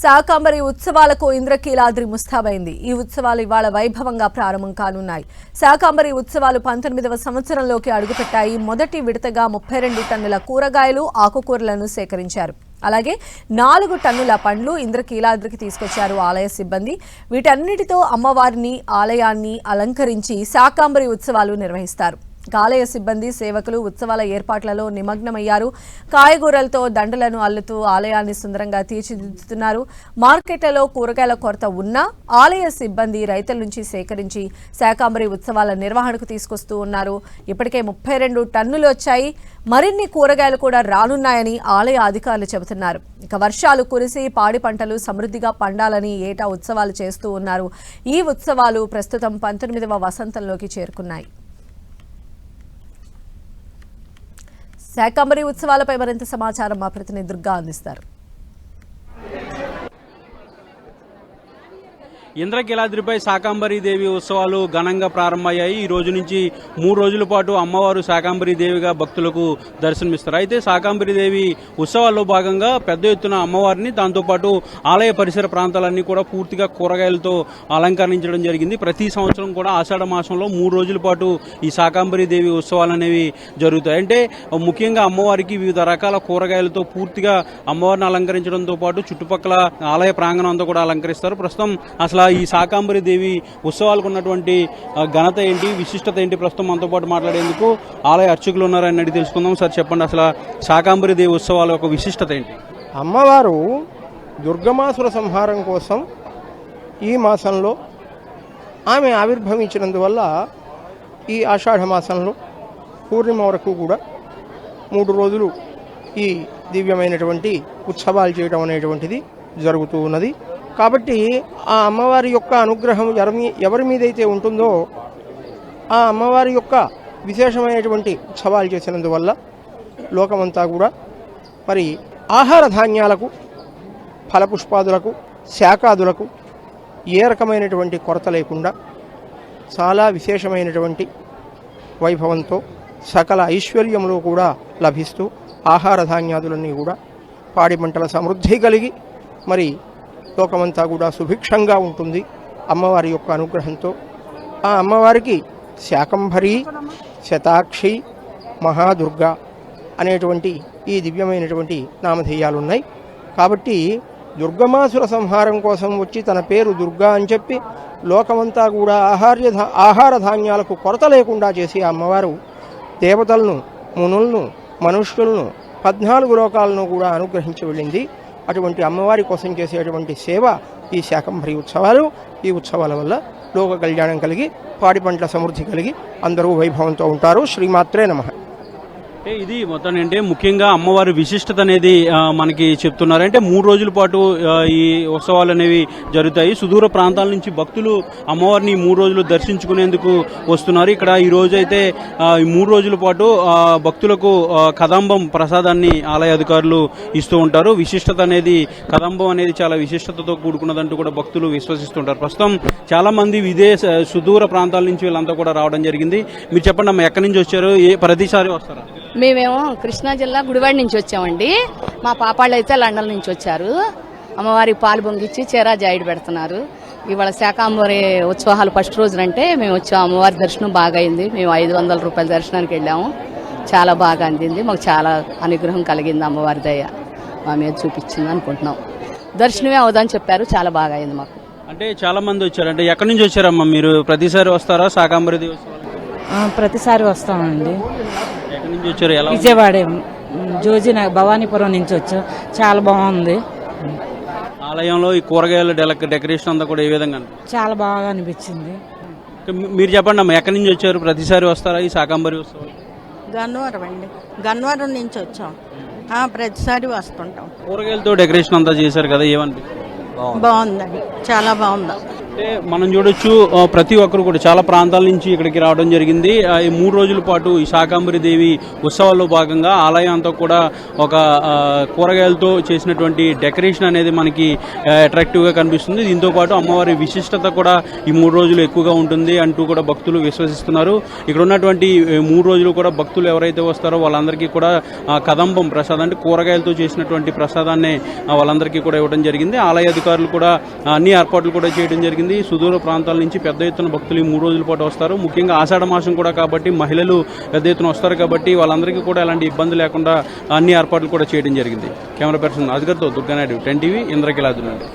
శాకంబరి ఉత్సవాలకు ఇంద్రకీలాద్రి ముస్తాబైంది. ఈ ఉత్సవాలు ఇవాళ వైభవంగా ప్రారంభం కానున్నాయి. శాకంబరి ఉత్సవాలు 19వ సంవత్సరంలోకి అడుగుపెట్టాయి. మొదటి విడతగా 32 టన్నుల కూరగాయలు, ఆకుకూరలను సేకరించారు. అలాగే 4 టన్నుల పండ్లు ఇంద్రకీలాద్రికి తీసుకొచ్చారు ఆలయ సిబ్బంది. వీటన్నిటితో అమ్మవారిని, ఆలయాన్ని అలంకరించి శాకంబరి ఉత్సవాలు నిర్వహిస్తారు. ఆలయ సిబ్బంది, సేవకులు ఉత్సవాల ఏర్పాట్లలో నిమగ్నమయ్యారు. కాయగూరలతో దండలను అల్లుతూ ఆలయాన్ని సుందరంగా తీర్చిదిద్దుతున్నారు. మార్కెట్లలో కూరగాయల కొరత ఉన్నా ఆలయ సిబ్బంది రైతుల నుంచి సేకరించి శాకంబరి ఉత్సవాల నిర్వహణకు తీసుకొస్తూ ఉన్నారు. ఇప్పటికే 32 టన్నులు వచ్చాయి. మరిన్ని కూరగాయలు కూడా రానున్నాయని ఆలయ అధికారులు చెబుతున్నారు. ఇక వర్షాలు కురిసి పాడి పంటలు సమృద్ధిగా పండాలని ఏటా ఉత్సవాలు చేస్తూ ఉన్నారు. ఈ ఉత్సవాలు ప్రస్తుతం 19వ వసంతంలోకి చేరుకున్నాయి. శాకంబరి ఉత్సవాలపై మరింత సమాచారం మా ప్రతినిధి దుర్గా అందిస్తారు. ఇంద్రకీలాద్రిపై శాకంబరి దేవి ఉత్సవాలు ఘనంగా ప్రారంభమయ్యాయి. ఈ రోజు నుంచి 3 రోజుల పాటు అమ్మవారు శాకంబరి దేవిగా భక్తులకు దర్శనమిస్తారు. అయితే శాకంబరి దేవి ఉత్సవాల్లో భాగంగా పెద్ద ఎత్తున అమ్మవారిని, దాంతోపాటు ఆలయ పరిసర ప్రాంతాలన్నీ కూడా పూర్తిగా కూరగాయలతో అలంకరించడం జరిగింది. ప్రతి సంవత్సరం కూడా ఆషాఢ మాసంలో 3 రోజుల పాటు ఈ శాకంబరి దేవి ఉత్సవాలు అనేవి జరుగుతాయి. అంటే ముఖ్యంగా అమ్మవారికి వివిధ రకాల కూరగాయలతో పూర్తిగా అమ్మవారిని అలంకరించడంతో పాటు చుట్టుపక్కల ఆలయ ప్రాంగణం అంతా కూడా అలంకరిస్తారు. ప్రస్తుతం అసలు ఈ శాకంబరి దేవి ఉత్సవాలకు ఉన్నటువంటి ఘనత ఏంటి, విశిష్టత ఏంటి, ప్రస్తుతం మనతో పాటు మాట్లాడేందుకు ఆలయ అర్చకులు ఉన్నారని అడిగి తెలుసుకుందాం. సార్ చెప్పండి, అసలు శాకంబరి దేవి ఉత్సవాల యొక్క విశిష్టత ఏంటి? అమ్మవారు దుర్గమాసుర సంహారం కోసం ఈ మాసంలో ఆమె ఆవిర్భవించినందువల్ల ఈ ఆషాఢ మాసంలో పూర్ణిమ వరకు కూడా 3 రోజులు ఈ దివ్యమైనటువంటి ఉత్సవాలు చేయడం అనేటువంటిది జరుగుతూ ఉన్నది. కాబట్టి ఆ అమ్మవారి యొక్క అనుగ్రహం ఎవరి మీదైతే ఉంటుందో ఆ అమ్మవారి యొక్క విశేషమైనటువంటి ఉత్సవాలు చేసినందువల్ల లోకమంతా కూడా మరి ఆహార ధాన్యాలకు, ఫలపుష్పాదులకు, శాకాదులకు ఏ రకమైనటువంటి కొరత లేకుండా చాలా విశేషమైనటువంటి వైభవంతో సకల ఐశ్వర్యంలో కూడా లభిస్తూ ఆహార ధాన్యాదులన్నీ కూడా పాడి పంటల సమృద్ధి కలిగి మరి లోకమంతా కూడా సుభిక్షంగా ఉంటుంది అమ్మవారి యొక్క అనుగ్రహంతో. ఆ అమ్మవారికి శాకంభరి, శతాక్షి, మహాదుర్గ అనేటువంటి ఈ దివ్యమైనటువంటి నామధేయాలున్నాయి. కాబట్టి దుర్గమాసుర సంహారం కోసం వచ్చి తన పేరు దుర్గా అని చెప్పి లోకమంతా కూడా ఆహార ధాన్యాలకు కొరత లేకుండా చేసి అమ్మవారు దేవతలను, మునులను, మనుష్యులను 14 లోకాలను కూడా అనుగ్రహించి వెళ్ళింది. అటువంటి అమ్మవారి కోసం చేసేటువంటి సేవ ఈ శాకంభరి ఉత్సవాలు. ఈ ఉత్సవాల వల్ల లోక కళ్యాణం కలిగి పాడి పంటల సమృద్ధి కలిగి అందరూ వైభవంతో ఉంటారు. శ్రీమాత్రే నమః. అంటే ఇది మొత్తం అంటే ముఖ్యంగా అమ్మవారి విశిష్టత అనేది మనకి చెప్తున్నారు. అంటే 3 రోజుల పాటు ఈ ఉత్సవాలు అనేవి జరుగుతాయి. సుదూర ప్రాంతాల నుంచి భక్తులు అమ్మవారిని 3 రోజులు దర్శించుకునేందుకు వస్తున్నారు. ఇక్కడ ఈ రోజు అయితే 3 రోజుల పాటు భక్తులకు కదంబం ప్రసాదాన్ని ఆలయ అధికారులు ఇస్తూ ఉంటారు. విశిష్టత అనేది కదంబం అనేది చాలా విశిష్టతతో కూడుకున్నదంటూ కూడా భక్తులు విశ్వసిస్తుంటారు. ప్రస్తుతం చాలా మంది సుదూర ప్రాంతాల నుంచి వీళ్ళంతా కూడా రావడం జరిగింది. మీరు చెప్పండి అమ్మ, ఎక్కడి నుంచి వచ్చారు, ప్రతిసారి వస్తారా? మేమేమో కృష్ణా జిల్లా గుడివాడ నుంచి వచ్చామండి. మా పాపాళ్ళు అయితే లండన్ నుంచి వచ్చారు. అమ్మవారికి పాలు పొంగిచ్చి చీరా జాయిడ్ పెడుతున్నారు. ఇవాళ శాకంబరి ఉత్సవాలు ఫస్ట్ రోజునంటే మేము వచ్చాము. అమ్మవారి దర్శనం బాగా అయింది. మేము 500 రూపాయల దర్శనానికి వెళ్ళాము. చాలా బాగా అందింది. మాకు చాలా అనుగ్రహం కలిగింది. అమ్మవారి దయ మా మీద చూపించింది అనుకుంటున్నాం. దర్శనమే అవుదని చెప్పారు. చాలా బాగా అయింది మాకు. అంటే చాలా మంది వచ్చారు. అంటే ఎక్కడి నుంచి వచ్చారమ్మా మీరు? ప్రతిసారి వస్తారా శాకంబరి దేవి ఉత్సవాలు? ప్రతిసారి వస్తామండి. ఎక్కడి నుంచి వచ్చారు? విజయవాడ జోజి భవానీపురం నుంచి వచ్చాం. చాలా బాగుంది. ఆలయంలో ఈ కూరగాయల డెకరేషన్ అంతా కూడా ఏ విధంగా చాలా బాగా అనిపించింది. మీరు చెప్పండి అమ్మా, ఎక్కడి నుంచి వచ్చారు? ప్రతిసారి వస్తారా ఈ శాకంబరి ఉత్సవాలు? గన్నవరం అండి. గన్నవరం నుంచి వచ్చాం. ప్రతిసారి వస్తుంటాం. కూరగాయలతో డెకరేషన్ అంతా చేశారు కదా, ఏమనిపిస్తుంది? బాగుందండి, చాలా బాగుంది. అంటే మనం చూడొచ్చు ప్రతి ఒక్కరు కూడా చాలా ప్రాంతాల నుంచి ఇక్కడికి రావడం జరిగింది. ఈ 3 రోజుల పాటు ఈ శాకాంబరి దేవి ఉత్సవాల్లో భాగంగా ఆలయం అంతా కూడా ఒక కూరగాయలతో చేసినటువంటి డెకరేషన్ అనేది మనకి అట్రాక్టివ్ గా కనిపిస్తుంది. దీంతో పాటు అమ్మవారి విశిష్టత కూడా ఈ 3 రోజులు ఎక్కువగా ఉంటుంది అంటూ కూడా భక్తులు విశ్వసిస్తున్నారు. ఇక్కడ ఉన్నటువంటి 3 రోజులు కూడా భక్తులు ఎవరైతే వస్తారో వాళ్ళందరికీ కూడా కదంబం ప్రసాదం అంటే కూరగాయలతో చేసినటువంటి ప్రసాదాన్ని వాళ్ళందరికీ కూడా ఇవ్వడం జరిగింది. ఆలయ అధికారులు కూడా అన్ని ఏర్పాట్లు కూడా చేయడం జరిగింది. సుదూర ప్రాంతాల నుంచి పెద్ద ఎత్తున భక్తులు ఈ 3 రోజుల పాటు వస్తారు. ముఖ్యంగా ఆషాఢ మాసం కూడా కాబట్టి మహిళలు పెద్ద ఎత్తున వస్తారు కాబట్టి వాళ్ళందరికీ కూడా ఎలాంటి ఇబ్బంది లేకుండా అన్ని ఏర్పాట్లు కూడా చేయడం జరిగింది. కెమెరా పర్సన్ అధికారితో దుర్గానాయుడు, 10 టీవీ, ఇంద్రకీలాద్రి నుండి.